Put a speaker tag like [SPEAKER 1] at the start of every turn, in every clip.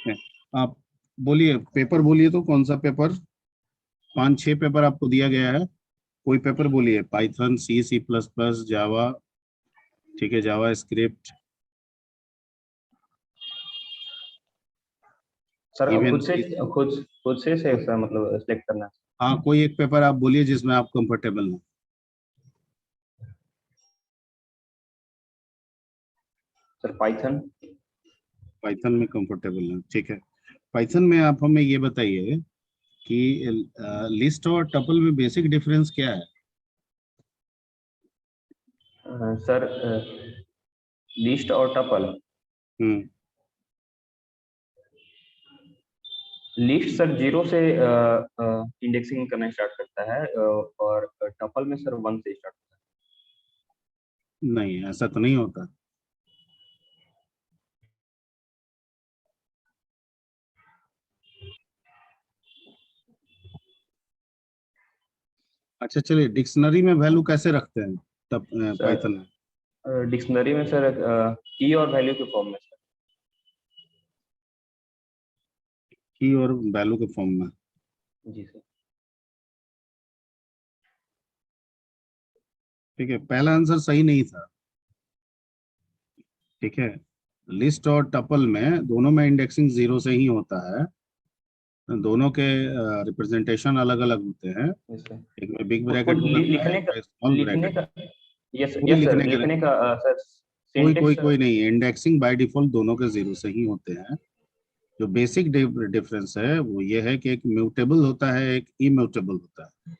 [SPEAKER 1] ठीक है, आप बोलिए पेपर, बोलिए तो कौन सा पेपर? 5-6 पेपर आपको दिया गया है, कोई पेपर बोलिए। पाइथन, सी, सी प्लस प्लस, जावा, ठीक है, जावा स्क्रिप्ट,
[SPEAKER 2] सर
[SPEAKER 1] इवन
[SPEAKER 2] खुद से सर मतलब सिलेक्ट करना है।
[SPEAKER 1] हाँ, कोई एक पेपर आप बोलिए जिसमें आप कंफर्टेबल हो।
[SPEAKER 2] Sir Python.
[SPEAKER 1] पाइथन में कंफर्टेबल है, ठीक है। पाइथन में आप हमें ये बताइए कि लिस्ट और टपल में बेसिक डिफरेंस क्या है?
[SPEAKER 2] सर लिस्ट और टपल।
[SPEAKER 1] हम्म।
[SPEAKER 2] लिस्ट सर 0 से इंडेक्सिंग करना स्टार्ट करता है, और टपल में सर 1 से स्टार्ट होता
[SPEAKER 1] नहीं, ऐसा तो नहीं होता। अच्छा चलिए, डिक्शनरी में वैल्यू कैसे रखते हैं तब
[SPEAKER 2] है
[SPEAKER 1] पाइथन में?
[SPEAKER 2] सर। डिक्शनरी में सर की और वैल्यू के फॉर्म में सर।
[SPEAKER 1] की और वैल्यू के फॉर्म में?
[SPEAKER 2] जी सर।
[SPEAKER 1] ठीक है, पहला आंसर सही नहीं था। ठीक है, लिस्ट और टपल में दोनों में इंडेक्सिंग 0 से ही होता है, दोनों के रिप्रेजेंटेशन अलग अलग होते हैं।
[SPEAKER 2] Yes sir.
[SPEAKER 1] एक में बिग
[SPEAKER 2] उसको
[SPEAKER 1] ब्रैकेट होता है,
[SPEAKER 2] लिखने
[SPEAKER 1] एक
[SPEAKER 2] का
[SPEAKER 1] में स्मॉल
[SPEAKER 2] लिखने
[SPEAKER 1] ब्रैकेट।
[SPEAKER 2] का यस
[SPEAKER 1] कोई
[SPEAKER 2] यस सर,
[SPEAKER 1] लिखने के,
[SPEAKER 2] लिखने का सर
[SPEAKER 1] कोई कोई
[SPEAKER 2] सिंटेक्स।
[SPEAKER 1] कोई नहीं, इंडेक्सिंग बाय डिफॉल्ट दोनों के 0 से ही होते हैं। जो बेसिक डिफरेंस है वो ये है कि एक म्यूटेबल होता है, एक इम्यूटेबल होता है।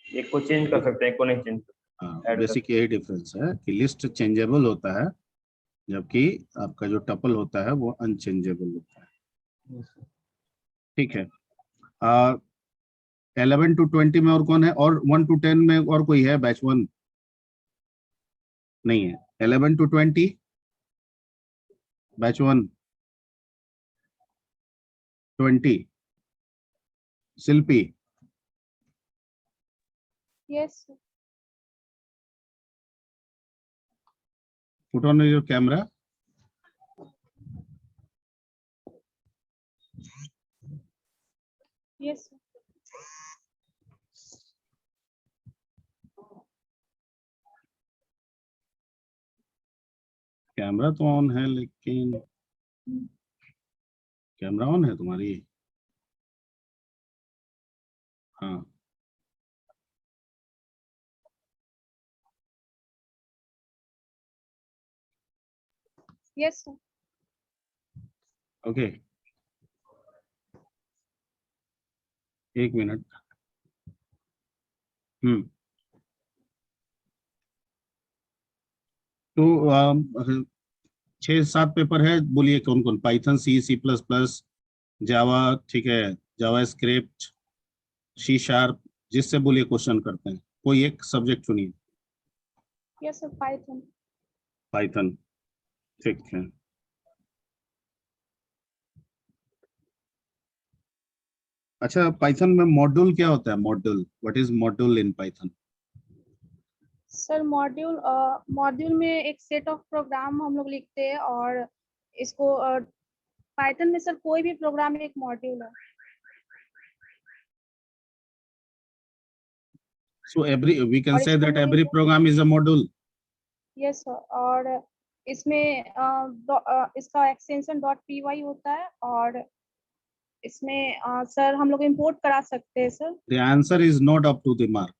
[SPEAKER 2] एक को चेंज कर सकते हैं, एक को नहीं चेंज
[SPEAKER 1] हाँ,
[SPEAKER 2] ऐड कर
[SPEAKER 1] बेसिक
[SPEAKER 2] सकते
[SPEAKER 1] यही डिफरेंस है कि लिस्ट चेंजेबल होता है, जबकि आपका जो टपल होता है वो अनचेंजेबल होता है।
[SPEAKER 2] हैं। Yes sir.
[SPEAKER 1] ठीक है, 11 to 20 में और कौन है? और 1 to 10 में और कोई है? बैच 1 नहीं है। 11 to 20 batch 1, 20 Shilpi,
[SPEAKER 3] Yes, sir.
[SPEAKER 1] put on your camera.
[SPEAKER 3] Yes, sir.
[SPEAKER 1] Camera तो ऑन है, लेकिन कैमरा ऑन है तुम्हारी? हाँ,
[SPEAKER 3] Yes, sir.
[SPEAKER 1] ओके, एक मिनट। हम्म। तो 6-7 पेपर है, बोलिए कौन कौन? पाइथन, सी, सी प्लस प्लस, जावा, ठीक है, जावा स्क्रिप्ट, सी शार्प, जिससे बोलिए क्वेश्चन करते हैं। कोई एक सब्जेक्ट चुनिए।
[SPEAKER 3] Yes, sir. Python.
[SPEAKER 1] पाइथन, ठीक है। अच्छा, पाइथन में मॉड्यूल क्या होता है? Module, what is module in Python?
[SPEAKER 3] Sir module में एक सेट ऑफ प्रोग्राम हम लोग लिखते हैं, और इसको पाइथन में सर कोई भी प्रोग्राम एक मॉड्यूल है।
[SPEAKER 1] So we can
[SPEAKER 3] और
[SPEAKER 1] say
[SPEAKER 3] इसको
[SPEAKER 1] that
[SPEAKER 3] लोग
[SPEAKER 1] every program is a module.
[SPEAKER 3] Yes sir, और इसमें इसका एक्सटेंशन .py होता है, और इसमें सर हम लोग इंपोर्ट करा सकते हैं sir.
[SPEAKER 1] The answer is not up to the mark.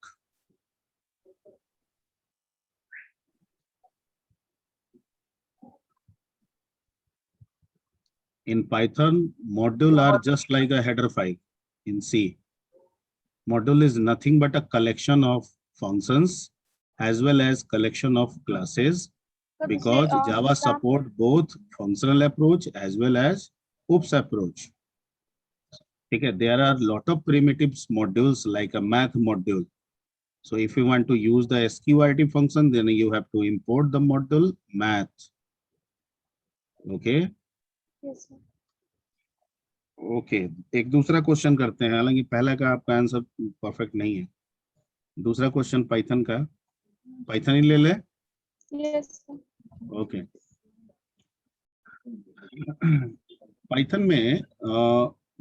[SPEAKER 1] In Python, module are just like a header file. In C, module is nothing but a collection of functions as well as collection of classes,
[SPEAKER 3] sir
[SPEAKER 1] because Java support both functional approach as well as OOPS approach. Okay, there are lot of primitives modules like a math module. So if you want to use the sqrt function, then you have to import the module math. Okay.
[SPEAKER 3] Yes sir.
[SPEAKER 1] Okay, एक दूसरा question करते हैं, हालांकि पहला का आपका answer perfect नहीं है। दूसरा क्वेश्चन पाइथन का, पाइथन ही ले ले।
[SPEAKER 3] Yes sir.
[SPEAKER 1] ओके, पाइथन में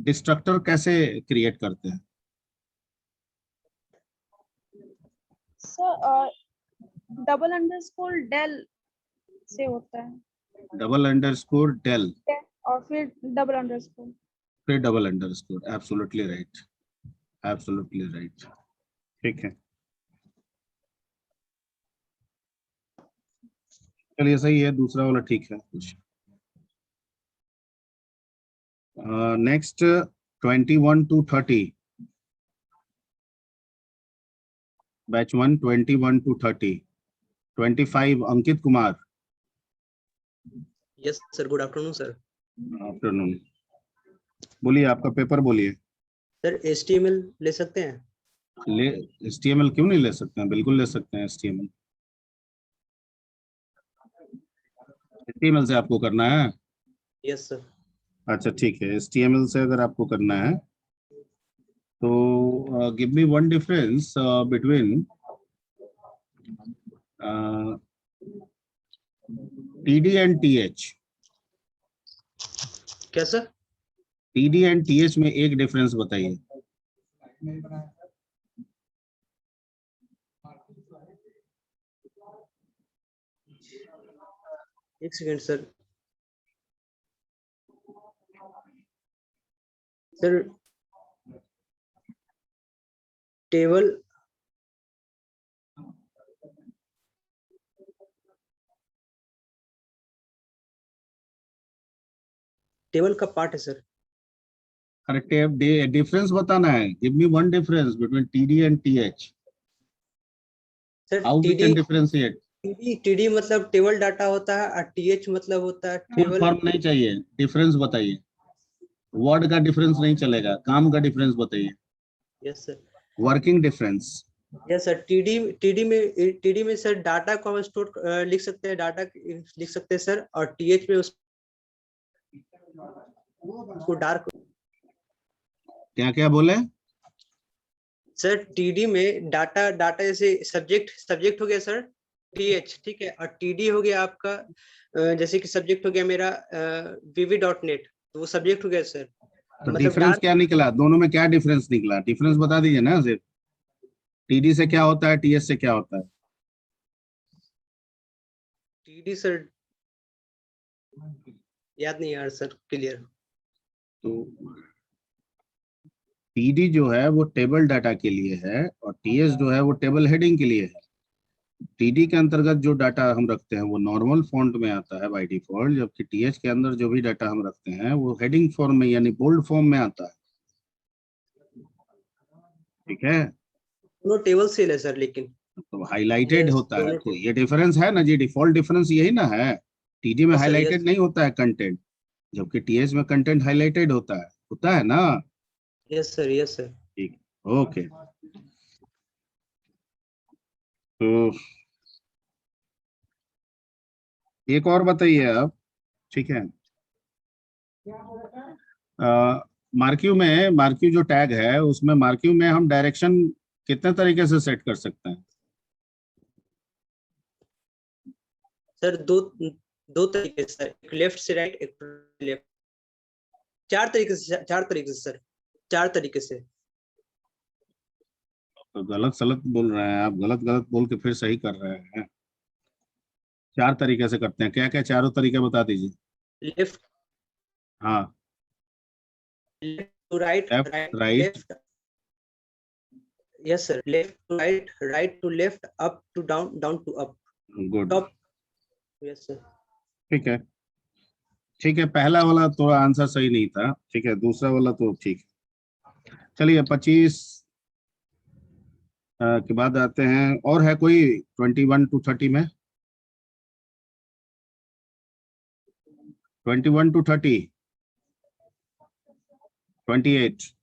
[SPEAKER 1] डिस्ट्रक्टर कैसे क्रिएट करते हैं?
[SPEAKER 3] सर डबल अंडरस्कोर डेल से होता है,
[SPEAKER 1] डबल अंडरस्कोर डेल
[SPEAKER 3] और फिर डबल अंडरस्कोर।
[SPEAKER 1] फिर double underscore, absolutely right, absolutely right. ठीक है, चलिए सही है, दूसरा वाला ठीक है कुछ। Next 21 to 30, batch 1 21 to 30, 25 Ankit Kumar.
[SPEAKER 4] Yes sir, good afternoon sir.
[SPEAKER 1] Afternoon, बोलिए आपका पेपर बोलिए।
[SPEAKER 4] सर HTML ले सकते हैं?
[SPEAKER 1] ले HTML क्यों नहीं ले सकते हैं, बिल्कुल ले सकते हैं HTML। HTML से आपको करना है?
[SPEAKER 4] Yes sir.
[SPEAKER 1] अच्छा ठीक है, HTML से अगर आपको करना है तो give me one difference between TD and TH।
[SPEAKER 4] क्या सर?
[SPEAKER 1] TD एंड TH में एक डिफरेंस बताइए।
[SPEAKER 4] एक सेकेंड सर। सर टेबल का पार्ट है सर।
[SPEAKER 1] अरे डिफरेंस बताना है, give me one difference between TD and TH।
[SPEAKER 4] Sir
[SPEAKER 1] how we can differentiate?
[SPEAKER 4] TD मतलब टेबल डाटा होता है और TH मतलब होता है
[SPEAKER 1] फुल
[SPEAKER 4] टेबल।
[SPEAKER 1] फॉर्म नहीं चाहिए, डिफरेंस बताइए। वर्ड का डिफरेंस नहीं चलेगा, काम का डिफरेंस बताइए,
[SPEAKER 4] yes sir.
[SPEAKER 1] Working difference.
[SPEAKER 4] Yes sir, TD में सर डाटा को हम स्टोर लिख सकते हैं, डाटा लिख सकते हैं सर, और TH में उसको डार्क।
[SPEAKER 1] क्या क्या बोले
[SPEAKER 4] सर TD में डाटा जैसे सब्जेक्ट हो गया सर TH, ठीक है, और TD हो गया आपका जैसे कि सब्जेक्ट हो गया मेरा VB.NET, तो वो सब्जेक्ट हो गया सर।
[SPEAKER 1] तो
[SPEAKER 4] मतलब
[SPEAKER 1] डिफरेंस क्या निकला, दोनों में क्या डिफरेंस निकला, डिफरेंस बता दीजिए ना सिर्फ। TD से क्या होता है, TH से क्या होता है?
[SPEAKER 4] TD सर याद नहीं यार सर, क्लियर।
[SPEAKER 1] तो TD जो है वो टेबल डाटा के लिए है और TH जो है वो टेबल हेडिंग के लिए है। TD के अंतर्गत जो डाटा हम रखते हैं वो नॉर्मल फॉन्ट में आता है बाय डिफॉल्ट, जबकि TH के अंदर जो भी डाटा हम रखते हैं वो हेडिंग फॉर्म में यानी बोल्ड फॉर्म में आता है। ठीक है,
[SPEAKER 4] दोनों टेबल सेल है सर, लेकिन
[SPEAKER 1] तो हाईलाइटेड
[SPEAKER 4] Yes,
[SPEAKER 1] होता है,
[SPEAKER 4] दोनों
[SPEAKER 1] तो ये डिफरेंस है ना जी, डिफॉल्ट डिफरेंस यही ना है। TD में
[SPEAKER 4] Yes, sir,
[SPEAKER 1] हाईलाइटेड
[SPEAKER 4] yes.
[SPEAKER 1] नहीं होता है कंटेंट, जबकि TH में कंटेंट हाईलाइटेड होता है ना।
[SPEAKER 4] Yes sir, yes sir.
[SPEAKER 1] ठीक, ओके। तो एक और बताइए आप, ठीक है। मार्क्यू जो टैग है उसमें मार्क्यू में हम डायरेक्शन कितने तरीके से सेट कर सकते हैं?
[SPEAKER 4] सर दो तरीके से सर, एक लेफ्ट से राइट, एक लेफ्ट, चार तरीके से सर, चार तरीके से।
[SPEAKER 1] तो गलत सलत बोल रहे हैं आप, गलत गलत बोल के फिर सही कर रहे हैं। 4 तरीके से करते हैं, क्या क्या चारों तरीके बता दीजिए।
[SPEAKER 4] लेफ्ट
[SPEAKER 1] हाँ,
[SPEAKER 4] to right,
[SPEAKER 1] left
[SPEAKER 4] right
[SPEAKER 1] right,
[SPEAKER 4] left. Yes sir, left to right, right to left, up to down, down to up,
[SPEAKER 1] good.
[SPEAKER 4] Top. Yes sir.
[SPEAKER 1] ठीक है, ठीक है, पहला वाला थोड़ा आंसर सही नहीं था, ठीक है, दूसरा वाला तो ठीक है। चलिए 25 के बाद आते हैं, और है कोई 21 to 30 में? 21 to 30, 28।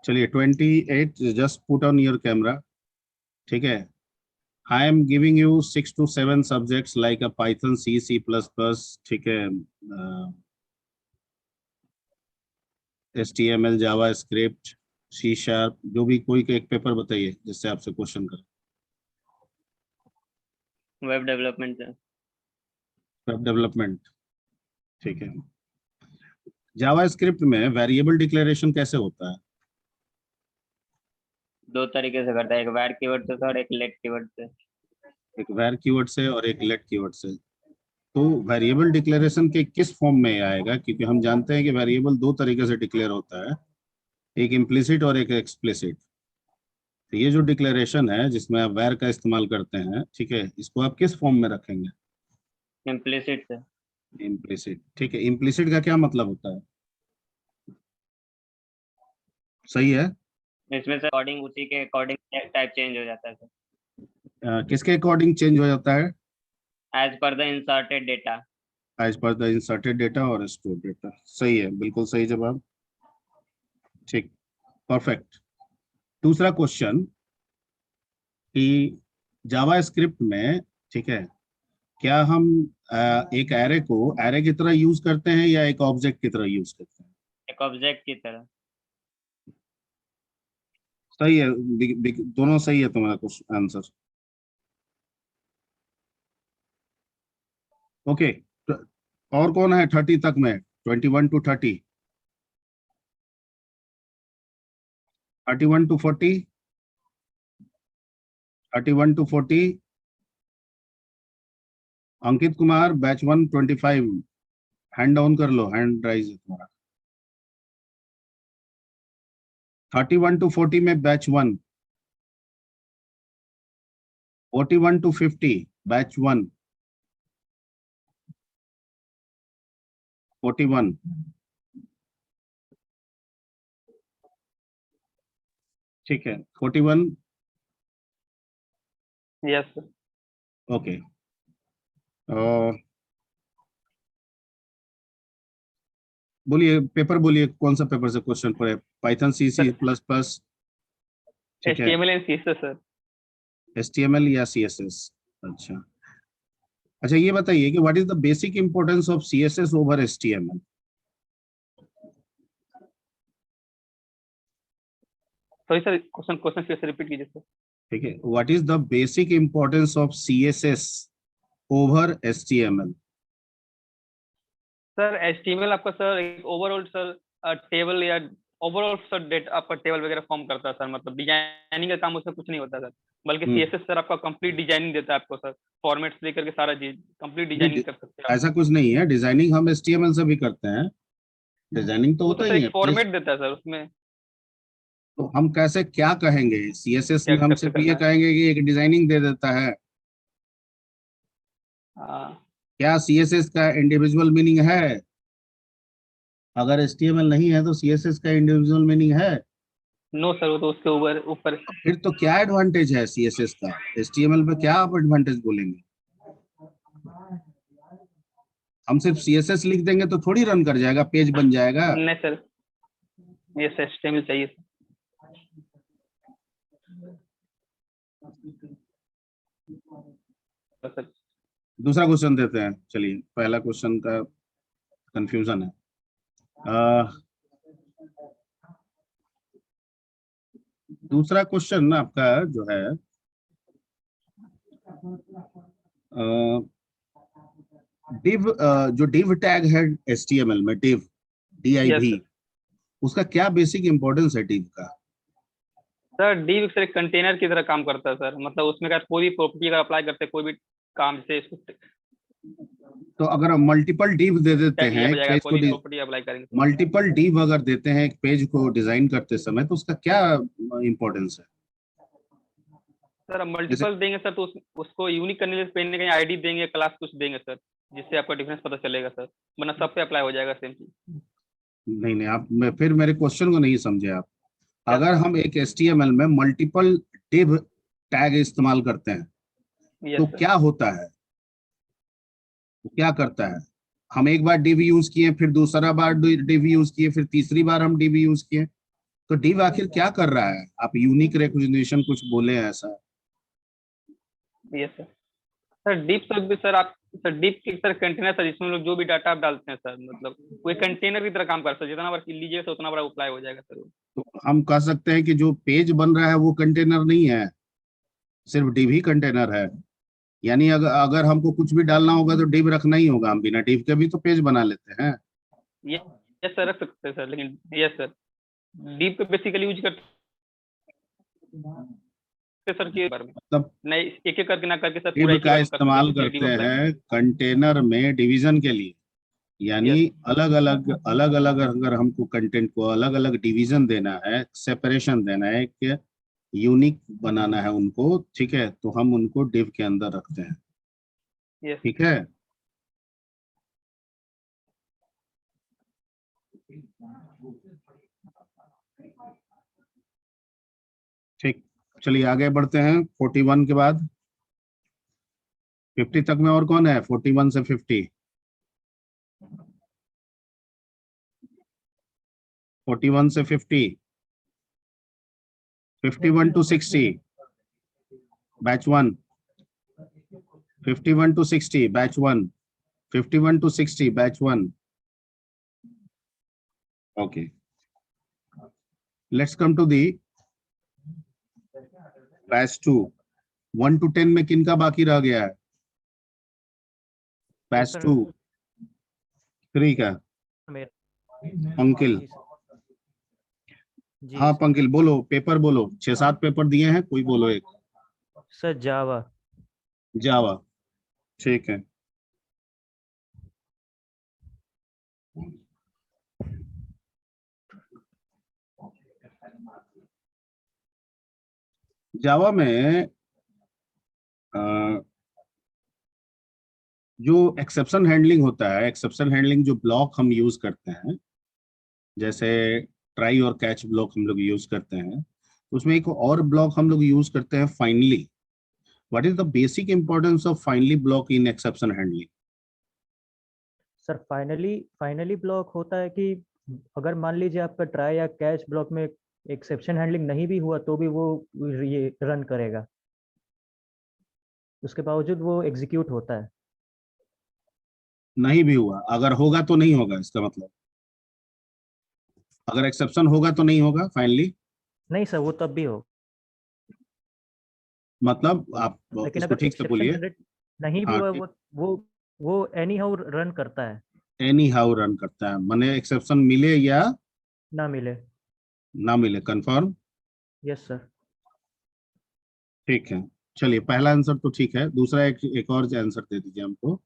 [SPEAKER 1] चलिए 28, just put on your camera, ठीक है। I am giving you 6 to 7 subjects like a Python, C++, ठीक है, HTML, जावा स्क्रिप्ट, C#, जो भी कोई एक पेपर बताइए जिससे आपसे क्वेश्चन करें।
[SPEAKER 5] वेब डेवलपमेंट से।
[SPEAKER 1] वेब डेवलपमेंट, ठीक है। जावास्क्रिप्ट में वेरिएबल डिक्लेरेशन कैसे होता है?
[SPEAKER 5] दो तरीके से करता है, एक var कीवर्ड से और एक let कीवर्ड से।
[SPEAKER 1] एक var कीवर्ड से और एक let कीवर्ड से। तो वेरिएबल डिक्लेरेशन के किस फॉर्म में आएगा? क्योंकि हम जानते हैं कि वेरिएबल दो तरीके से डिक्लेयर होता है, एक इम्प्लिसिट और एक एक्सप्लिसिट। तो ये जो डिक्लेरेशन है जिसमें आप var का इस्तेमाल करते हैं, ठीक है, इसको आप किस फॉर्म में रखेंगे?
[SPEAKER 5] इम्प्लिसिट से।
[SPEAKER 1] इम्प्लिसिट, ठीक है। इम्प्लिसिट का क्या मतलब होता है? सही है।
[SPEAKER 5] इसमें से अकॉर्डिंग, उसी के अकॉर्डिंग टाइप चेंज हो जाता है सर।
[SPEAKER 1] किसके अकॉर्डिंग चेंज हो जाता है?
[SPEAKER 5] As per the inserted data.
[SPEAKER 1] As per the inserted data और स्टोर डेटा। सही है, बिल्कुल सही जवाब। ठीक, परफेक्ट। दूसरा क्वेश्चन कि जावास्क्रिप्ट में, ठीक है, क्या हम एक एरे को एरे की तरह यूज करते हैं या एक ऑब्जेक्ट की तरह यूज करते हैं?
[SPEAKER 5] एक ऑब्जेक्ट की तरह।
[SPEAKER 1] सही है, दोनों सही है तुम्हारा क्वेश्चन आंसर। ओके, और कौन है 30 तक में? 21 to 30, 31 to 40, 31 to 40। Ankit Kumar batch 1 25, hand down कर लो, हैंड राइज है तुम्हारा। 31 to 40 में बैच 1, 41 to 50 बैच 1, 41। ठीक है, 41।
[SPEAKER 5] Yes sir.
[SPEAKER 1] ओके, बोलिए पेपर, बोलिए कौन सा पेपर से क्वेश्चन पढ़े? पाइथन, सी प्लस प्लस, ठीक है,
[SPEAKER 5] HTML and CSS sir.
[SPEAKER 1] HTML या CSS? अच्छा अच्छा, ये बताइए कि what is the basic importance of CSS over HTML?
[SPEAKER 5] Sorry sir, question फिर से रिपीट कीजिए सर।
[SPEAKER 1] ठीक है, what is the basic importance of CSS over HTML?
[SPEAKER 5] Sir HTML आपका सर एक ओवरऑल सर टेबल या ओवरऑल सर डेटा आपका table वगैरह फॉर्म करता है सर, मतलब डिजाइनिंग का काम उसमें कुछ नहीं होता सर, बल्कि CSS सर आपका कंप्लीट डिजाइनिंग देता है आपको सर, फॉर्मेट्स लेकर के सारा चीज कंप्लीट डिजाइनिंग कर सकते हैं आप।
[SPEAKER 1] ऐसा कुछ नहीं है, डिजाइनिंग हम HTML से भी करते हैं, डिजाइनिंग तो
[SPEAKER 5] वो
[SPEAKER 1] होता
[SPEAKER 5] तो सर
[SPEAKER 1] ही
[SPEAKER 5] एक
[SPEAKER 1] है।
[SPEAKER 5] फॉर्मेट देता है सर, उसमें
[SPEAKER 1] तो हम कैसे क्या कहेंगे? CSS
[SPEAKER 5] क्या
[SPEAKER 1] में हम
[SPEAKER 5] कैसे
[SPEAKER 1] सिर्फ ये
[SPEAKER 5] करना है।
[SPEAKER 1] कहेंगे कि एक डिजाइनिंग दे देता है।
[SPEAKER 5] हाँ।
[SPEAKER 1] क्या CSS का इंडिविजुअल मीनिंग है? अगर HTML नहीं है तो CSS का इंडिविजुअल मीनिंग है?
[SPEAKER 5] नो सर, वो तो उसके ऊपर ऊपर।
[SPEAKER 1] फिर तो क्या एडवांटेज है CSS का? HTML पे क्या आप एडवांटेज बोलेंगे? हम सिर्फ CSS लिख देंगे तो थोड़ी रन कर जाएगा, पेज बन जाएगा।
[SPEAKER 5] नहीं सर, ये HTML चाहिए सर। सर
[SPEAKER 1] दूसरा क्वेश्चन देते हैं, चलिए। पहला क्वेश्चन का कंफ्यूजन है। दूसरा क्वेश्चन आपका जो है, डिव, जो डिव टैग है HTML में, डिव
[SPEAKER 5] यस
[SPEAKER 1] DIV,
[SPEAKER 5] सर।
[SPEAKER 1] उसका क्या बेसिक इंपॉर्टेंस है डिव का?
[SPEAKER 5] सर div सर एक कंटेनर की तरह काम करता है सर, मतलब उसमें का कोई भी प्रॉपर्टी अगर अप्लाई करते हैं कोई भी काम से इसको
[SPEAKER 1] तो अगर हम मल्टीपल डिव दे देते
[SPEAKER 5] टैग लिया
[SPEAKER 1] हैं
[SPEAKER 5] हो
[SPEAKER 1] एक
[SPEAKER 5] जाएगा,
[SPEAKER 1] पेज
[SPEAKER 5] कोई
[SPEAKER 1] को,
[SPEAKER 5] भी प्रॉपर्टी अप्लाई करेंगे तो।
[SPEAKER 1] मल्टीपल डिव अगर देते हैं एक पेज को डिजाइन करते समय, तो उसका क्या इंपॉर्टेंस है?
[SPEAKER 5] सर अब
[SPEAKER 1] जैसे
[SPEAKER 5] मल्टीपल देंगे सर तो उसको यूनिक करने के लिए कहीं ना कहीं आईडी देंगे, क्लास कुछ देंगे सर, जिससे आपका डिफरेंस पता चलेगा सर, वरना सब पे अप्लाई हो जाएगा सेम चीज।
[SPEAKER 1] नहीं आप फिर मेरे क्वेश्चन को नहीं समझे आप।
[SPEAKER 5] क्या
[SPEAKER 1] अगर हम एक HTML में मल्टीपल डिव टैग इस्तेमाल करते हैं तो
[SPEAKER 5] यस सर।
[SPEAKER 1] क्या होता है, क्या करता है? हम एक बार div यूज किए, फिर दूसरा बार div यूज किए, फिर तीसरी बार हम div यूज किए, तो div आखिर क्या कर रहा है? आप यूनिक रिकॉग्निशन कुछ बोले हैं ऐसा?
[SPEAKER 5] Yes sir. Sir deep sir भी सर आप सर डीप की सर कंटेनर सर, जिसमें लोग जो भी डाटा आप डालते हैं सर, मतलब वो कंटेनर की तरह काम करता है, जितना बार लीजिएगा उतना बड़ा अप्लाई हो जाएगा सर।
[SPEAKER 1] तो हम कह सकते हैं कि जो पेज बन रहा है वो कंटेनर नहीं है, सिर्फ div ही कंटेनर है। यानी अगर हमको कुछ भी डालना होगा तो div रखना ही होगा, हम बिना div के भी तो पेज बना लेते हैं।
[SPEAKER 5] यस सर, रख सकते हैं सर, लेकिन यस सर डीप पे बेसिकली यूज करते सर के बारे में,
[SPEAKER 1] मतलब
[SPEAKER 5] नहीं एक एक करके ना करके सर पूरा
[SPEAKER 1] div
[SPEAKER 5] एक ही
[SPEAKER 1] का
[SPEAKER 5] बार में कर
[SPEAKER 1] इस्तेमाल
[SPEAKER 5] सकते हैं,
[SPEAKER 1] करते
[SPEAKER 5] div apply।
[SPEAKER 1] हैं कंटेनर में डिवीजन के लिए, यानी अलग अलग अगर हमको कंटेंट को अलग अलग डिवीजन देना है, सेपरेशन देना है, एक यूनिक बनाना है उनको, ठीक है, तो हम उनको div के अंदर रखते हैं।
[SPEAKER 5] यस
[SPEAKER 1] ठीक है, ठीक, चलिए आगे बढ़ते हैं। 41 के बाद 50 तक में और कौन है? 41 से 50, 41 से 50, 51 to 60 batch 1, 51 to 60 batch 1, 51 to 60 batch 1। Okay, let's come to the batch 2। 1 to 10 में किनका बाकी रह गया है? बैच 2 3 का पंकिल।
[SPEAKER 6] जी
[SPEAKER 1] हाँ
[SPEAKER 6] सर।
[SPEAKER 1] पंकिल बोलो, पेपर बोलो, 6-7 पेपर दिए हैं, कोई बोलो एक।
[SPEAKER 6] Sir Java.
[SPEAKER 1] जावा, ठीक है। जावा में जो एक्सेप्शन हैंडलिंग होता है, एक्सेप्शन हैंडलिंग जो ब्लॉक हम यूज करते हैं, जैसे ट्राई और कैच ब्लॉक हम लोग यूज करते हैं, उसमें एक और ब्लॉक हम लोग यूज करते हैं finally. What is the basic importance of finally block in exception handling?
[SPEAKER 6] Sir finally block होता है कि अगर मान लीजिए आपका ट्राई या कैच ब्लॉक में एक्सेप्शन हैंडलिंग नहीं भी हुआ तो भी वो ये रन करेगा, उसके बावजूद वो एग्जीक्यूट होता है।
[SPEAKER 1] नहीं भी हुआ, अगर होगा तो नहीं होगा, इसका मतलब अगर एक्सेप्शन होगा तो नहीं होगा फाइनली,
[SPEAKER 6] नहीं सर, वो तब भी हो,
[SPEAKER 1] मतलब आप
[SPEAKER 6] लेकिन
[SPEAKER 1] इसको
[SPEAKER 6] अगर
[SPEAKER 1] ठीक से
[SPEAKER 6] एक्सेप्शन
[SPEAKER 1] बोलिए।
[SPEAKER 6] जनरेट नहीं भी
[SPEAKER 1] हाँ
[SPEAKER 6] हुआ
[SPEAKER 1] ठीक,
[SPEAKER 6] वो एनी हाउ रन करता है,
[SPEAKER 1] एनी हाउ रन करता है, माने एक्सेप्शन मिले या
[SPEAKER 6] ना मिले।
[SPEAKER 1] ना मिले, कंफर्म।
[SPEAKER 6] Yes sir.
[SPEAKER 1] ठीक है, चलिए पहला आंसर तो ठीक है, दूसरा एक और आंसर दे दीजिए हमको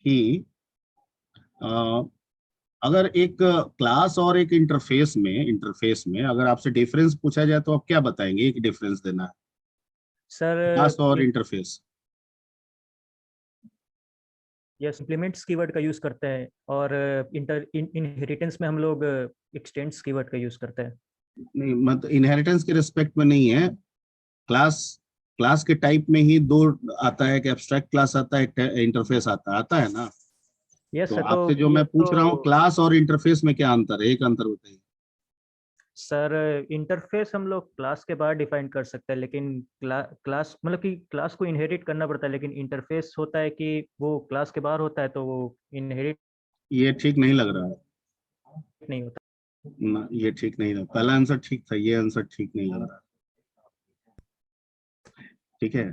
[SPEAKER 1] कि अ, अगर एक क्लास और एक इंटरफेस में अगर आपसे डिफरेंस पूछा जाए तो आप क्या बताएंगे? एक डिफरेंस देना है,
[SPEAKER 6] सर
[SPEAKER 1] क्लास और इंटरफेस।
[SPEAKER 6] यस, इम्प्लीमेंट्स कीवर्ड का यूज करते हैं, और इनहेरिटेंस में हम लोग एक्सटेंड्स कीवर्ड का यूज करते हैं।
[SPEAKER 1] नहीं, मतलब इनहेरिटेंस के रिस्पेक्ट में नहीं है, क्लास क्लास के टाइप में ही दो आता है, एक एब्स्ट्रैक्ट क्लास आता है, एक इंटरफेस आता है ना।
[SPEAKER 6] यस
[SPEAKER 1] तो
[SPEAKER 6] सर, तो
[SPEAKER 1] आपसे जो
[SPEAKER 6] ये
[SPEAKER 1] मैं पूछ रहा हूँ,
[SPEAKER 6] तो
[SPEAKER 1] क्लास और इंटरफेस में क्या अंतर है? एक अंतर बताइए।
[SPEAKER 6] सर इंटरफेस हम लोग क्लास के बाद डिफाइन कर सकते हैं, लेकिन क्लास मतलब कि क्लास को इनहेरिट करना पड़ता है, लेकिन इंटरफेस होता है कि वो क्लास के बाहर होता है तो वो इनहेरिट
[SPEAKER 1] ये ठीक नहीं लग रहा है
[SPEAKER 6] नहीं होता।
[SPEAKER 1] ना, ये ठीक नहीं लगा, पहला आंसर ठीक था, ये आंसर ठीक नहीं लग रहा। ठीक है,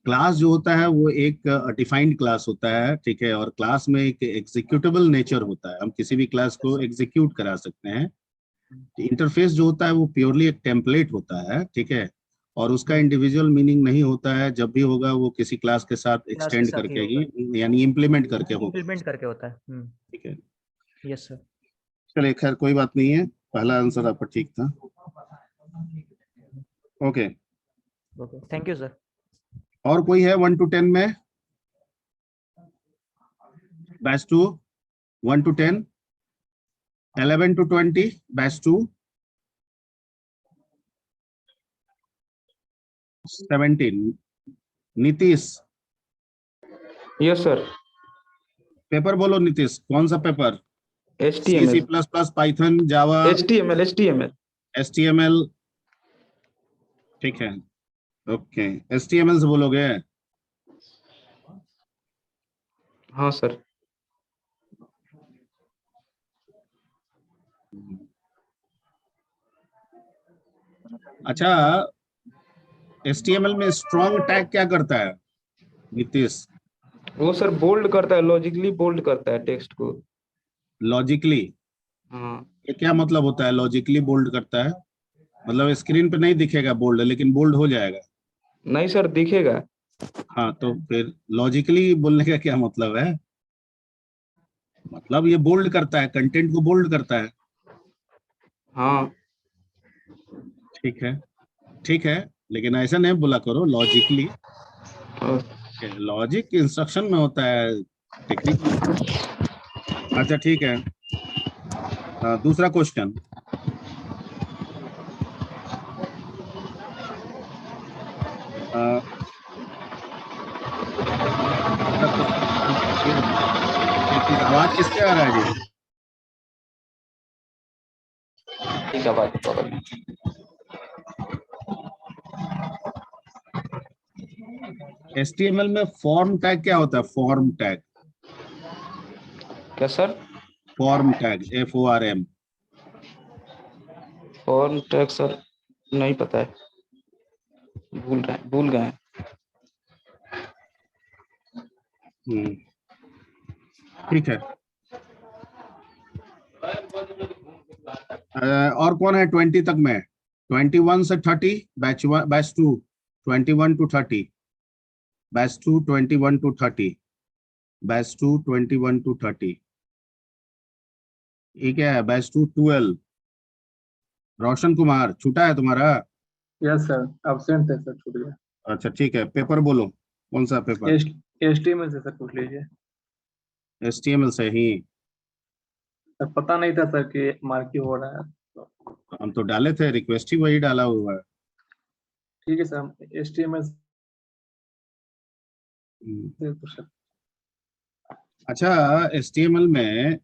[SPEAKER 1] क्लास जो होता है वो एक डिफाइंड क्लास होता है, ठीक है, और क्लास में एक एग्जीक्यूटेबल नेचर होता है, हम किसी भी क्लास को एग्जीक्यूट करा सकते हैं। इंटरफेस जो होता है वो प्योरली एक टेम्पलेट होता है, ठीक है, और उसका इंडिविजुअल मीनिंग नहीं होता है, जब भी होगा वो किसी क्लास के साथ
[SPEAKER 6] क्लास के
[SPEAKER 1] एक्सटेंड
[SPEAKER 6] साथ ही
[SPEAKER 1] करके
[SPEAKER 6] होगा,
[SPEAKER 1] ही, यानी इम्प्लीमेंट करके होगा।
[SPEAKER 6] इम्प्लीमेंट करके होता है।
[SPEAKER 1] ठीक है,
[SPEAKER 6] यस सर।
[SPEAKER 1] चलिए खैर कोई बात नहीं है, पहला आंसर आपका ठीक था। Okay,
[SPEAKER 6] okay, thank you sir.
[SPEAKER 1] और कोई है 1 टू 10 में? Batch 2 1 to 10, 11 to 20 batch 2, 17। Nitish,
[SPEAKER 7] yes sir.
[SPEAKER 1] Paper बोलो नीतीश, कौन सा paper? C, C
[SPEAKER 7] HTML
[SPEAKER 1] plus plus, Python, Java,
[SPEAKER 7] HTML
[SPEAKER 1] HTML। ठीक है, ओके, HTML से बोलोगे?
[SPEAKER 7] हाँ सर।
[SPEAKER 1] अच्छा, HTML में स्ट्रॉन्ग टैग क्या करता है? नीतीश,
[SPEAKER 7] वो सर बोल्ड करता है, लॉजिकली बोल्ड करता है टेक्स्ट को।
[SPEAKER 1] लॉजिकली,
[SPEAKER 7] हाँ
[SPEAKER 1] ये क्या मतलब होता है लॉजिकली बोल्ड करता है? मतलब स्क्रीन पे नहीं दिखेगा बोल्ड, लेकिन बोल्ड हो जाएगा।
[SPEAKER 7] नहीं सर, दिखेगा।
[SPEAKER 1] हाँ, तो फिर लॉजिकली बोलने का क्या मतलब है? मतलब ये बोल्ड करता है, कंटेंट को बोल्ड करता है।
[SPEAKER 7] हाँ
[SPEAKER 1] ठीक है, ठीक है, लेकिन ऐसा नहीं बोला करो लॉजिकली।
[SPEAKER 7] और
[SPEAKER 1] लॉजिक इंस्ट्रक्शन में होता है, टेक्निक में नहीं। अच्छा ठीक है, दूसरा क्वेश्चन। दूसरा क्वेश्चन ये बताओ, आवाज किससे आ रहा है जी?
[SPEAKER 7] ठीक है, बात पकड़ ली।
[SPEAKER 1] HTML में फॉर्म टैग क्या होता है? फॉर्म टैग,
[SPEAKER 7] क्या sir?
[SPEAKER 1] Form tag, FORM।
[SPEAKER 7] Form tag sir नहीं पता है, भूल गए हैं।
[SPEAKER 1] ठीक है। और कौन है 20 तक में? 21 से 30, batch 1, batch 2 21 to 30, batch 2 21 to 30, batch 2 21 to 30। ये क्या है? बैच 2 12। रोशन कुमार छूटा है तुम्हारा?
[SPEAKER 8] यस सर, एब्सेंट है सर, छूट गया।
[SPEAKER 1] अच्छा ठीक है, पेपर बोलो, कौन सा पेपर?
[SPEAKER 8] HTML से सर पूछ लीजिए।
[SPEAKER 1] HTML से ही?
[SPEAKER 8] सर पता नहीं था सर कि मार्किंग हो रहा है।
[SPEAKER 1] हम तो डाले थे, रिक्वेस्ट ही वही डाला हुआ है।
[SPEAKER 8] ठीक है सर, HTML
[SPEAKER 1] हम्म।
[SPEAKER 8] से पूछ सकते
[SPEAKER 1] अच्छा, HTML में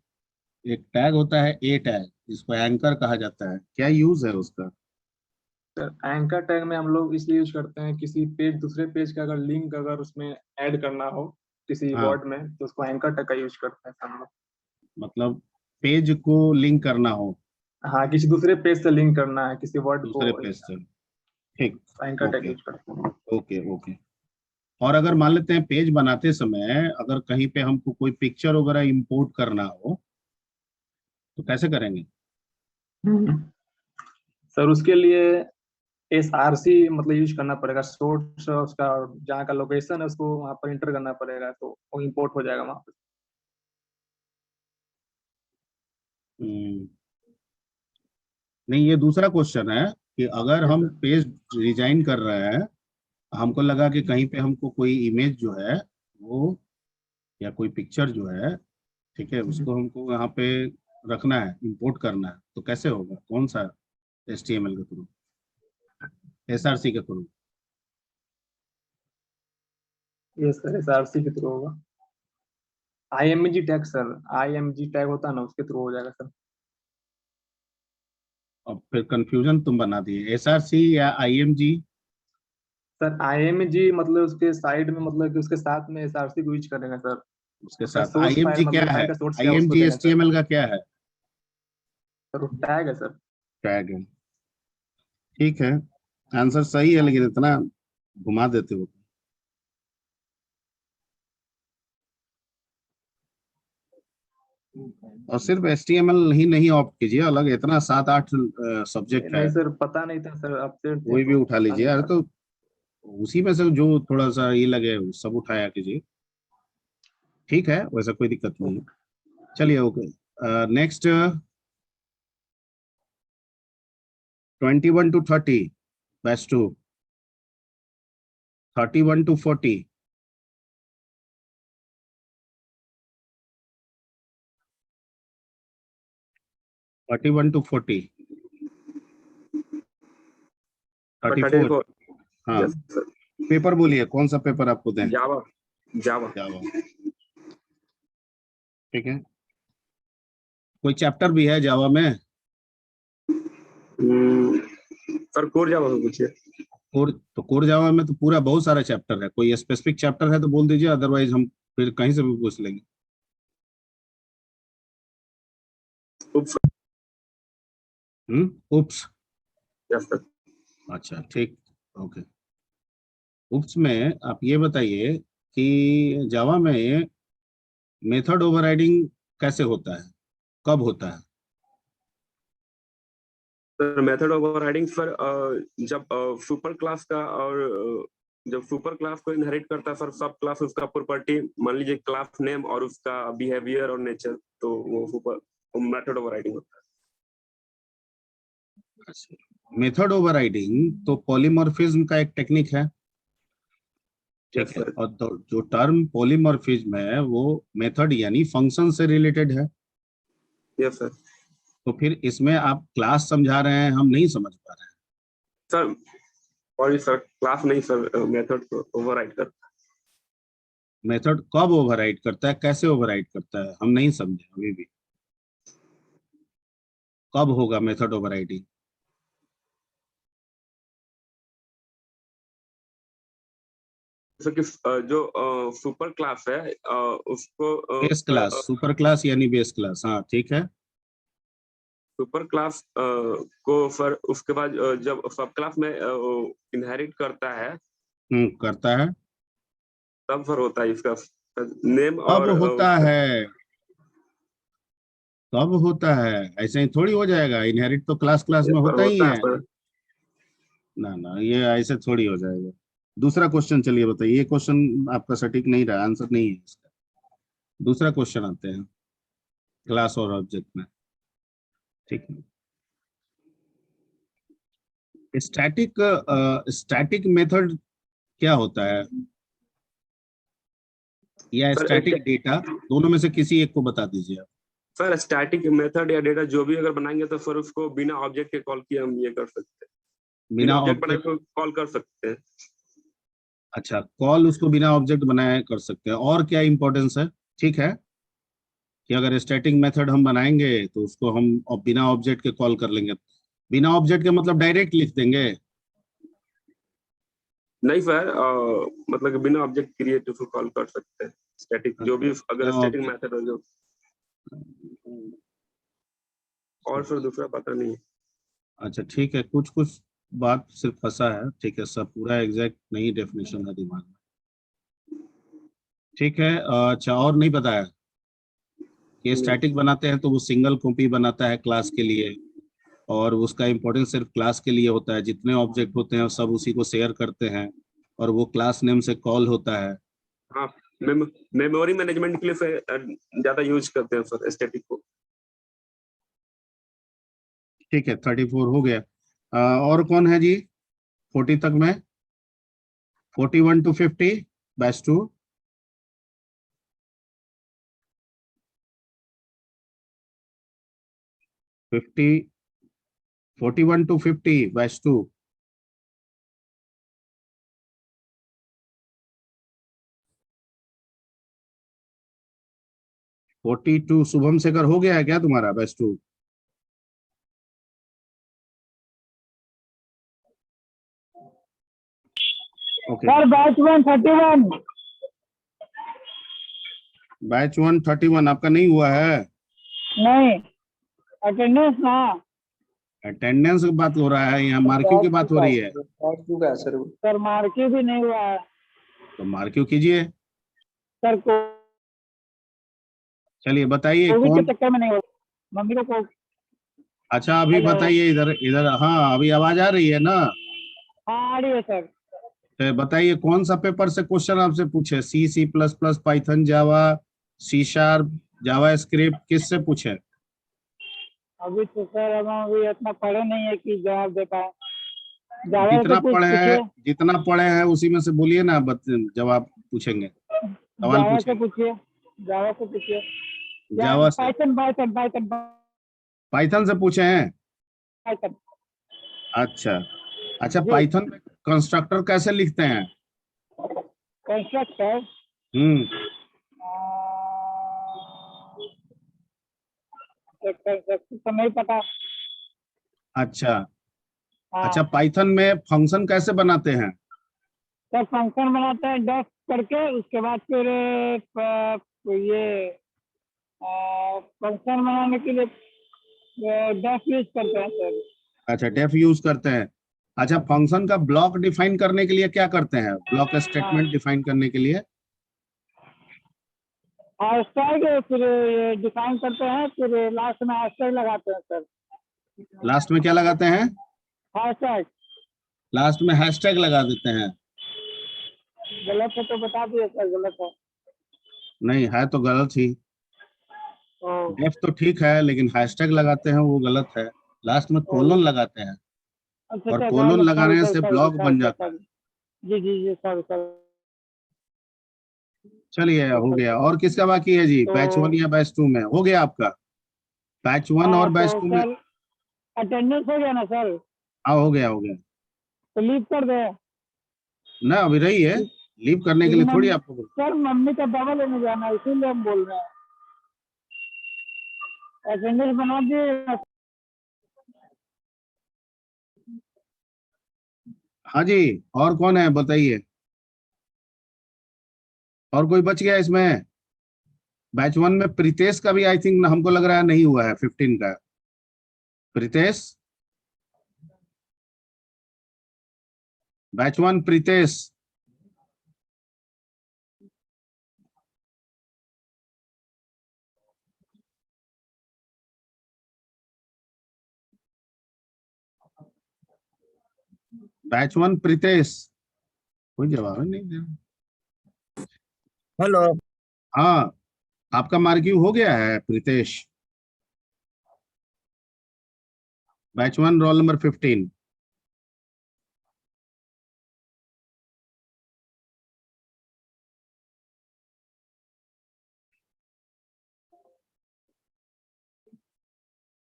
[SPEAKER 1] एक टैग होता है A टैग, जिसको एंकर कहा जाता है, क्या यूज है उसका?
[SPEAKER 8] हैं। सर एंकर टैग में हम लोग इसलिए यूज करते हैं, किसी पेज दूसरे पेज का अगर लिंक अगर उसमें ऐड करना हो किसी
[SPEAKER 1] हाँ,
[SPEAKER 8] वर्ड में, तो उसको एंकर टैग का यूज करते हैं सर हम लोग।
[SPEAKER 1] मतलब पेज को लिंक करना हो
[SPEAKER 8] हाँ, किसी दूसरे पेज से लिंक करना है किसी वर्ड को,
[SPEAKER 1] दूसरे पेज से। ठीक,
[SPEAKER 8] एंकर टैग
[SPEAKER 1] ओके,
[SPEAKER 8] यूज करते हैं।
[SPEAKER 1] Okay, okay. और अगर मान लेते हैं पेज बनाते समय अगर कहीं पे हमको कोई पिक्चर वगैरह इंपोर्ट करना हो, तो कैसे करेंगे?
[SPEAKER 8] हम्म। सर उसके लिए SRC मतलब यूज करना पड़ेगा, सोर्स उसका जहाँ का लोकेशन है उसको वहाँ पर इंटर करना पड़ेगा, तो वो इंपोर्ट हो जाएगा वहाँ पे।
[SPEAKER 1] हम्म, नहीं, ये दूसरा क्वेश्चन है कि अगर
[SPEAKER 8] Yes,
[SPEAKER 1] हम
[SPEAKER 8] sir.
[SPEAKER 1] पेज डिजाइन कर रहे हैं, हमको लगा कि कहीं पे हमको कोई इमेज जो है वो, या कोई पिक्चर जो है, ठीक है, उसको हमको यहाँ पे रखना है, इंपोर्ट करना है, तो कैसे होगा? कौन सा? HTML के थ्रू, SRC के थ्रू?
[SPEAKER 8] Yes, sir, SRC के थ्रू होगा। IMG tag sir, IMG tag होता है ना, उसके थ्रू हो जाएगा सर।
[SPEAKER 1] अब फिर कंफ्यूजन तुम बना दिए, SRC या IMG?
[SPEAKER 8] सर IMG मतलब उसके साइड में, मतलब कि उसके साथ में SRC को यूज करेंगे सर।
[SPEAKER 1] उसके
[SPEAKER 8] सर
[SPEAKER 1] साथ
[SPEAKER 8] सोर्स फाइल,
[SPEAKER 1] IMG क्या
[SPEAKER 8] मतलब
[SPEAKER 1] है?
[SPEAKER 8] फाइल का सोर्स क्या है उसको
[SPEAKER 1] IMG
[SPEAKER 8] देंगे सर।
[SPEAKER 1] HTML का क्या है?
[SPEAKER 8] सर वो टैग है सर।
[SPEAKER 1] टैग है। ठीक है, आंसर सही है, लेकिन इतना घुमा देते हो। और सिर्फ HTML ही नहीं ऑप्ट कीजिए, अलग इतना 7-8 सब्जेक्ट है,
[SPEAKER 8] नहीं सर, पता नहीं था सर, एब्सेंट थे
[SPEAKER 1] कोई भी
[SPEAKER 8] तो
[SPEAKER 1] उठा
[SPEAKER 8] पता
[SPEAKER 1] लीजिए।
[SPEAKER 8] नहीं
[SPEAKER 1] अरे
[SPEAKER 8] था।
[SPEAKER 1] तो उसी में से जो थोड़ा सा ये लगे वो सब उठाया कीजिए। ठीक है, वैसा कोई दिक्कत नहीं है। चलिए, okay. Next, 21 to 30, batch 2, 31 to 40, 31 to 40, 34।
[SPEAKER 8] 34।
[SPEAKER 1] हाँ,
[SPEAKER 8] यस सर।
[SPEAKER 1] पेपर बोलिए, कौन सा पेपर आपको दें?
[SPEAKER 8] जावा। जावा।
[SPEAKER 1] जावा, ठीक है। कोई चैप्टर भी है जावा में?
[SPEAKER 8] सर कोर जावा को पूछिए।
[SPEAKER 1] कोर, तो कोर जावा में तो पूरा बहुत सारा चैप्टर है, कोई स्पेसिफिक चैप्टर है तो बोल दीजिए, अदरवाइज हम फिर कहीं से भी पूछ लेंगे। उप्स।
[SPEAKER 8] Yes sir.
[SPEAKER 1] अच्छा ठीक, ओके। उप्स में आप ये बताइए कि जावा में मेथड ओवरराइडिंग कैसे होता है, कब होता है?
[SPEAKER 9] सर मेथड ओवरराइडिंग सर जब सुपर क्लास का और जब सुपर क्लास को इनहेरिट करता है सर सब क्लास उसका प्रॉपर्टी, मान लीजिए क्लास नेम और उसका बिहेवियर और नेचर, तो वो सुपर मेथड ओवरराइडिंग होता है।
[SPEAKER 1] मेथड ओवरराइडिंग तो पॉलीमॉर्फिज्म का एक टेक्निक है, ठीक
[SPEAKER 9] Yes,
[SPEAKER 1] है।
[SPEAKER 9] sir.
[SPEAKER 1] और जो टर्म पॉलीमॉर्फिज्म है वो मेथड यानी फंक्शन से रिलेटेड है।
[SPEAKER 9] Yes sir.
[SPEAKER 1] तो फिर इसमें आप क्लास समझा रहे हैं, हम नहीं समझ पा रहे हैं।
[SPEAKER 9] सर सॉरी सर, क्लास नहीं सर, मेथड को ओवरराइड करता है।
[SPEAKER 1] मेथड कब ओवरराइड करता है, कैसे ओवरराइड करता है, हम नहीं समझे अभी भी। कब होगा मेथड ओवरराइडिंग?
[SPEAKER 9] जैसे कि जो सुपर क्लास है उसको
[SPEAKER 1] बेस क्लास, सुपर क्लास यानी बेस क्लास, हाँ ठीक है।
[SPEAKER 9] सुपर क्लास को सर उसके बाद जब सब क्लास में इनहेरिट करता है
[SPEAKER 1] करता है।
[SPEAKER 9] तब सर होता है इसका नेम
[SPEAKER 1] कब
[SPEAKER 9] और
[SPEAKER 1] होता है, कब होता है? ऐसे ही थोड़ी हो जाएगा, इनहेरिट तो क्लास क्लास में होता ही है।
[SPEAKER 9] सर।
[SPEAKER 1] ना ना, ये ऐसे थोड़ी हो जाएगा। दूसरा क्वेश्चन चलिए बताइए, ये क्वेश्चन आपका सटीक नहीं रहा, आंसर नहीं है इसका। दूसरा क्वेश्चन आते हैं क्लास और ऑब्जेक्ट में, ठीक है। स्टैटिक मेथड क्या होता है, या
[SPEAKER 9] सर,
[SPEAKER 1] स्टैटिक डेटा, दोनों में से किसी एक को बता दीजिए आप।
[SPEAKER 9] सर स्टैटिक मेथड या डेटा जो भी अगर बनाएंगे तो सर उसको बिना ऑब्जेक्ट के कॉल किए हम ये कर सकते हैं,
[SPEAKER 1] बिना
[SPEAKER 9] ऑब्जेक्ट बनाए
[SPEAKER 1] ऑब्जेक्ट,
[SPEAKER 9] तो कॉल कर सकते हैं।
[SPEAKER 1] अच्छा, कॉल उसको बिना ऑब्जेक्ट बनाए कर सकते हैं। और क्या इंपॉर्टेंस है? ठीक है कि अगर स्टैटिक मेथड हम बनाएंगे तो उसको हम बिना ऑब्जेक्ट के कॉल कर लेंगे। बिना ऑब्जेक्ट के मतलब डायरेक्ट लिख देंगे?
[SPEAKER 9] नहीं सर, मतलब कि बिना ऑब्जेक्ट क्रिएट उसको कॉल कर सकते हैं स्टैटिक, जो भी अगर स्टैटिक मेथड हो जो। और सर दूसरा पता नहीं है।
[SPEAKER 1] अच्छा ठीक है, कुछ कुछ बात सिर्फ फंसा है, ठीक है, सब पूरा एग्जैक्ट नहीं डेफिनेशन है दिमाग में, ठीक है। अच्छा, और नहीं पता है कि स्टैटिक बनाते हैं तो वो सिंगल कॉपी बनाता है क्लास के लिए, और उसका इंपॉर्टेंस सिर्फ क्लास के लिए होता है। जितने ऑब्जेक्ट होते हैं सब उसी को शेयर करते हैं, और वो क्लास नेम से कॉल होता है।
[SPEAKER 9] हाँ, मेमोरी मैनेजमेंट के लिए ज्यादा यूज करते हैं सर स्टैटिक को।
[SPEAKER 1] ठीक है, 34 हो गया। और कौन है जी 40 तक में? 41 to 50 batch 2। 41 to 50 batch 2। Forty two Shubham Shekhar हो गया है क्या तुम्हारा बैच 2? Okay,
[SPEAKER 10] batch 131।
[SPEAKER 1] बैच 131 आपका नहीं हुआ है?
[SPEAKER 10] नहीं, अटेंडेंस ना।
[SPEAKER 1] अटेंडेंस की बात हो रहा है, यहाँ मार्किंग की बात हो रही है।
[SPEAKER 10] सर मार्किंग भी नहीं हुआ है
[SPEAKER 1] तो मार्किंग कीजिए।
[SPEAKER 10] सर को,
[SPEAKER 1] चलिए बताइए
[SPEAKER 10] कोविड के
[SPEAKER 1] कौन।
[SPEAKER 10] चक्कर में नहीं हुआ। मम्मी को
[SPEAKER 1] अच्छा अभी
[SPEAKER 10] हेलो।
[SPEAKER 1] बताइए, इधर इधर, हाँ अभी आवाज आ रही है ना?
[SPEAKER 10] हाँ आ रही है सर।
[SPEAKER 1] तो बताइए कौन सा पेपर से क्वेश्चन आपसे पूछे, C++, पाइथन, जावा, C#, जावा स्क्रिप्ट, किससे पूछे?
[SPEAKER 10] अभी तो सर हम अभी इतना पढ़े नहीं है कि जवाब दे पाए। जावा
[SPEAKER 1] जितना
[SPEAKER 10] से कुछ
[SPEAKER 1] पढ़े हैं,
[SPEAKER 10] पूछिए,
[SPEAKER 1] जितना पढ़े हैं उसी में से बोलिए ना, जवाब पूछेंगे, सवाल
[SPEAKER 10] जावा से
[SPEAKER 1] पूछेंगे।
[SPEAKER 10] पूछिए, जावा से पूछिए।
[SPEAKER 1] जावा से,
[SPEAKER 10] पाइथन पाइथन पाइथन
[SPEAKER 1] पाइथन से पूछे हैं?
[SPEAKER 10] पाइथन।
[SPEAKER 1] अच्छा अच्छा,
[SPEAKER 10] जी।
[SPEAKER 1] पाइथन में कंस्ट्रक्टर कैसे लिखते हैं?
[SPEAKER 10] कंस्ट्रक्टर तो नहीं पता।
[SPEAKER 1] अच्छा
[SPEAKER 10] हाँ
[SPEAKER 1] अच्छा, पाइथन में फंक्शन कैसे बनाते हैं?
[SPEAKER 10] सर फंक्शन बनाते हैं डॉट करके, उसके बाद फिर ये फंक्शन बनाने के लिए डॉट यूज करते हैं सर।
[SPEAKER 1] अच्छा, डेफ यूज करते हैं। अच्छा, फंक्शन का ब्लॉक डिफाइन करने के लिए क्या करते हैं, ब्लॉक स्टेटमेंट डिफाइन करने के लिए?
[SPEAKER 10] हैशटैग फिर ये डिफाइन करते हैं, फिर लास्ट में हैशटैग लगाते हैं सर।
[SPEAKER 1] लास्ट में क्या लगाते हैं?
[SPEAKER 10] हैशटैग
[SPEAKER 1] लास्ट में हैशटैग लगा देते हैं।
[SPEAKER 10] गलत है तो बता दिए सर, गलत है।
[SPEAKER 1] नहीं है तो गलत ही।
[SPEAKER 10] ओ,
[SPEAKER 1] डेफ तो ठीक है, लेकिन हैशटैग लगाते हैं वो गलत है। लास्ट में कोलोन लगाते हैं,
[SPEAKER 10] अच्छा
[SPEAKER 1] और
[SPEAKER 10] अच्छा,
[SPEAKER 1] कोलोन लगाने
[SPEAKER 10] सॉरी
[SPEAKER 1] से
[SPEAKER 10] सॉरी
[SPEAKER 1] ब्लॉक बन
[SPEAKER 10] सॉरी
[SPEAKER 1] जाता है।
[SPEAKER 10] जी जी जी, सॉरी सॉरी।
[SPEAKER 1] चलिए हो गया। और किसका बाकी है जी? बैच 1 या बैच 2 में हो गया आपका? बैच 1 और बैच
[SPEAKER 10] तो
[SPEAKER 1] 2 में?
[SPEAKER 10] सर अटेंडेंस हो गया ना सर?
[SPEAKER 1] हाँ हो गया हो गया।
[SPEAKER 10] तो लीव कर दे।
[SPEAKER 1] ना अभी रही है, लीव करने के लिए थोड़ी आपको
[SPEAKER 10] सर मम्मी का दवा लेने जाना है, इसीलिए हम बोल रहे हैं। अटेंडेंस बना दिए।
[SPEAKER 1] हाँ जी, और कौन है बताइए? और कोई बच गया इसमें? बैच 1 में प्रीतेश का भी आई थिंक हमको लग रहा है नहीं हुआ है 15 का। प्रीतेश, बैच 1 प्रीतेश। बैच 1 प्रीतेश, कोई जवाब ही नहीं दे रहा।
[SPEAKER 11] हेलो।
[SPEAKER 1] हाँ, आपका मार्किंग हो गया है Pritesh. Batch 1 roll number 15।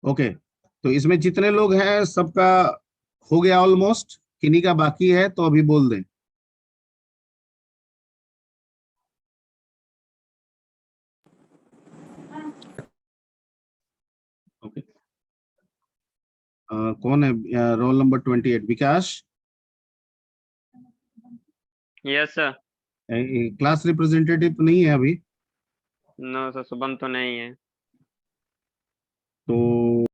[SPEAKER 1] Okay, तो इसमें जितने लोग हैं सबका हो गया ऑलमोस्ट, किन्हीं का बाकी है तो अभी बोल दें। ओके, कौन है? Roll number 28 Vikas.
[SPEAKER 5] Yes sir.
[SPEAKER 1] Class representative तो नहीं है अभी?
[SPEAKER 5] नो सर, शुभम तो नहीं है।
[SPEAKER 1] तो